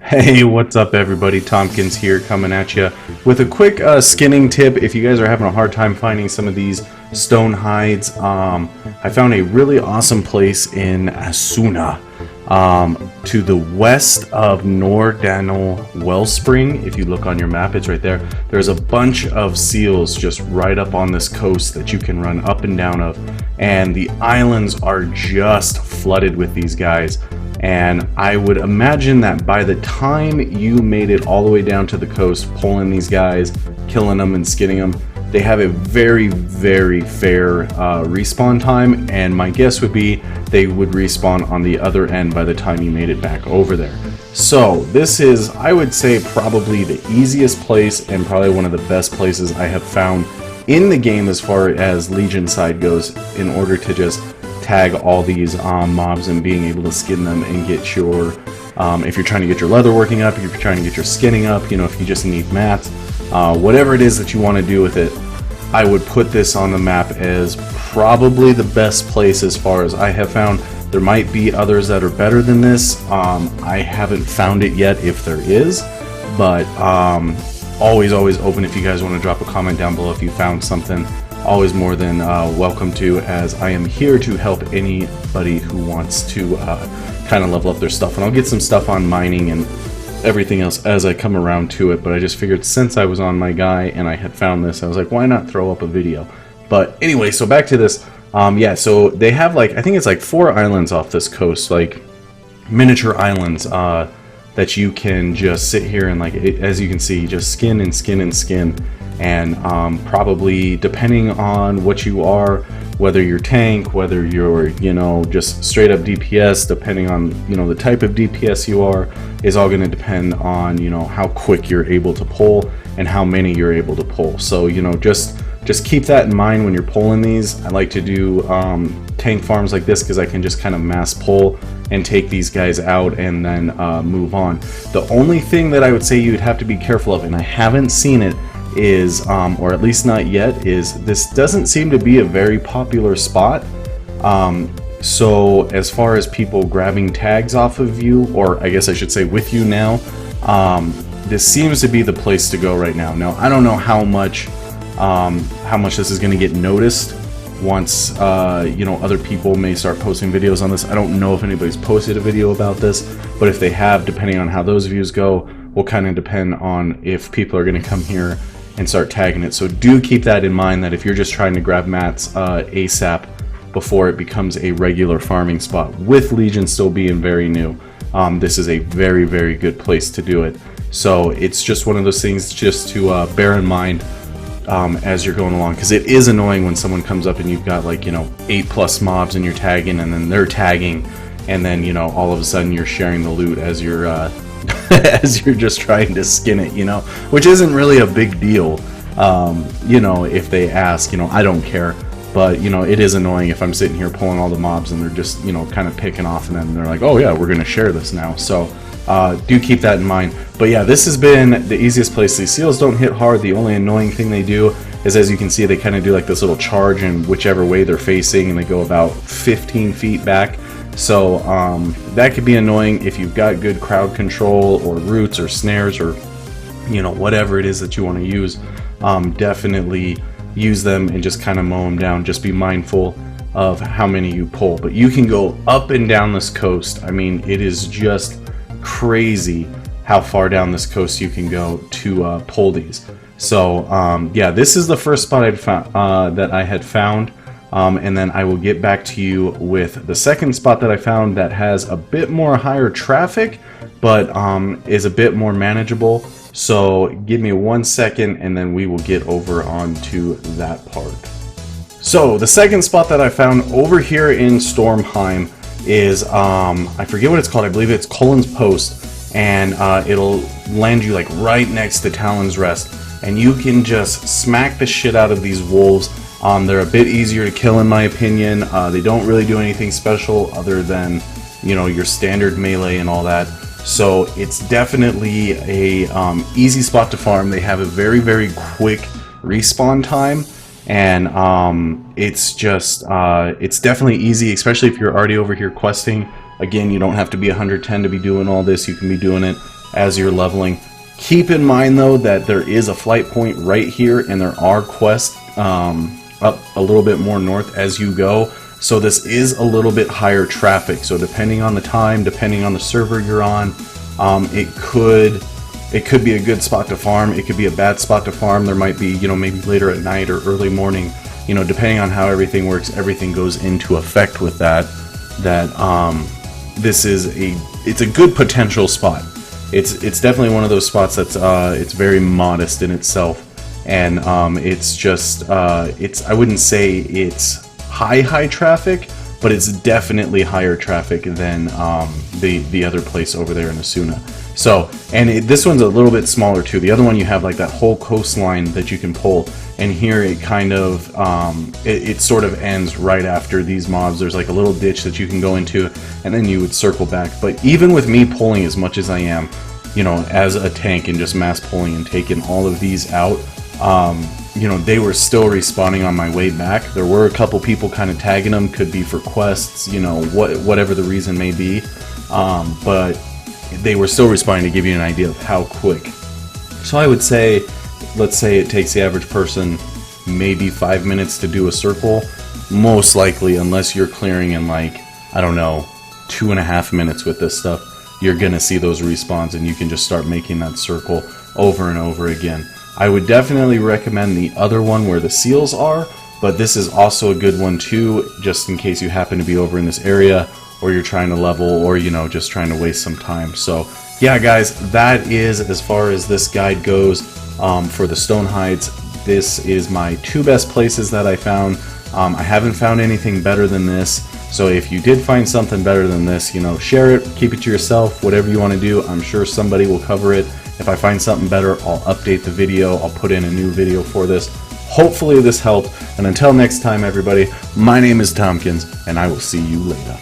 Hey, what's up everybody? Tomkins here coming at you with a quick skinning tip. If you guys are having a hard time finding some of these stone hides, I found a really awesome place in Asuna, to the west of Nordanel Wellspring. If you look on your map, it's right there. There's a bunch of seals just right up on this coast that you can run up and down of, and the islands are just flooded with these guys. And I would imagine that by the time you made it all the way down to the coast, pulling these guys, killing them and skinning them, they have a very, very fair respawn time, and my guess would be they would respawn on the other end by the time you made it back over there. So this is, I would say, probably the easiest place and probably one of the best places I have found in the game as far as Legion side goes, in order to just tag all these mobs and being able to skin them and get your, if you're trying to get your leather working up, if you're trying to get your skinning up, you know, if you just need mats, whatever it is that you want to do with it, I would put this on the map as probably the best place as far as I have found. There might be others that are better than this. I haven't found it yet if there is, but always open if you guys want to drop a comment down below if you found something. Always more than welcome to, as I am here to help anybody who wants to kind of level up their stuff. And I'll get some stuff on mining and everything else as I come around to it, but I just figured since I was on my guy and I had found this, I was like, why not throw up a video? But anyway, so back to this. Yeah, so they have, like, I think it's like 4 islands off this coast, like miniature islands, that you can just sit here and, like, as you can see, just skin and skin and skin. And probably depending on what you are, whether you're tank, whether you're, you know, just straight up DPS, depending on, you know, the type of DPS you are, is all going to depend on, you know, how quick you're able to pull and how many you're able to pull. So, you know, just keep that in mind when you're pulling these. I like to do tank farms like this because I can just kind of mass pull and take these guys out and then move on. The only thing that I would say you'd have to be careful of, and I haven't seen it, is, or at least not yet, is this doesn't seem to be a very popular spot. So as far as people grabbing tags off of you, or I guess I should say with you now, this seems to be the place to go right now. Now I don't know how much this is going to get noticed once you know, other people may start posting videos on this. I don't know if anybody's posted a video about this, but if they have, depending on how those views go, will kind of depend on if people are going to come here and start tagging it. So do keep that in mind, that if you're just trying to grab mats ASAP before it becomes a regular farming spot, with Legion still being very new, this is a very, very good place to do it. So it's just one of those things just to bear in mind as you're going along, because it is annoying when someone comes up and you've got, like, you know, 8+ mobs and you're tagging, and then they're tagging, and then, you know, all of a sudden you're sharing the loot as you're as you're just trying to skin it, you know, which isn't really a big deal. You know, if they ask, you know, I don't care, but, you know, it is annoying if I'm sitting here pulling all the mobs and they're just, you know, kind of picking off, and then they're like, oh yeah, we're gonna share this now. So do keep that in mind. But yeah, this has been the easiest place. These seals don't hit hard. The only annoying thing they do is, as you can see, they kind of do like this little charge in whichever way they're facing, and they go about 15 feet back. So that could be annoying if you've got good crowd control or roots or snares, or, you know, whatever it is that you want to use. Definitely use them and just kind of mow them down. Just be mindful of how many you pull. But you can go up and down this coast. I mean, it is just crazy how far down this coast you can go to pull these. So yeah, this is the first spot I'd found, that I had found. And then I will get back to you with the second spot that I found that has a bit more higher traffic, but is a bit more manageable. So give me 1 second and then we will get over onto that part. So the second spot that I found over here in Stormheim is, I forget what it's called, I believe it's Cullen's Post, and it'll land you like right next to Talon's Rest, and you can just smack the shit out of these wolves. They're a bit easier to kill in my opinion. They don't really do anything special other than, you know, your standard melee and all that. So it's definitely a easy spot to farm. They have a very, very quick respawn time, and it's just it's definitely easy, especially if you're already over here questing. Again, you don't have to be 110 to be doing all this. You can be doing it as you're leveling. Keep in mind though that there is a flight point right here, and there are quests up a little bit more north as you go. So this is a little bit higher traffic. So depending on the time, depending on the server you're on, it could be a good spot to farm. It could be a bad spot to farm. There might be, you know, maybe later at night or early morning. You know, depending on how everything works, everything goes into effect with that. This is it's a good potential spot. It's definitely one of those spots that's it's very modest in itself, and it's just I wouldn't say it's high traffic, but it's definitely higher traffic than the other place over there in Asuna. So, and this one's a little bit smaller too. The other one, you have like that whole coastline that you can pull, and here it kind of it sort of ends right after these mobs. There's like a little ditch that you can go into, and then you would circle back. But even with me pulling as much as I am, you know, as a tank, and just mass pulling and taking all of these out, you know, they were still respawning on my way back. There were a couple people kind of tagging them, could be for quests, you know, whatever the reason may be, but they were still responding to give you an idea of how quick. So I would say, let's say it takes the average person maybe 5 minutes to do a circle. Most likely, unless you're clearing in like, I don't know, 2.5 minutes with this stuff, you're gonna see those respawns, and you can just start making that circle over and over again. I would definitely recommend the other one where the seals are, but this is also a good one too, just in case you happen to be over in this area, or you're trying to level, or, you know, just trying to waste some time. So yeah guys, that is as far as this guide goes for the Stonehides. This is my 2 best places that I found. I haven't found anything better than this, so if you did find something better than this, you know, share it, keep it to yourself, whatever you want to do. I'm sure somebody will cover it. If I find something better, I'll update the video, I'll put in a new video for this. Hopefully this helped, and until next time everybody, my name is Tomkins, and I will see you later.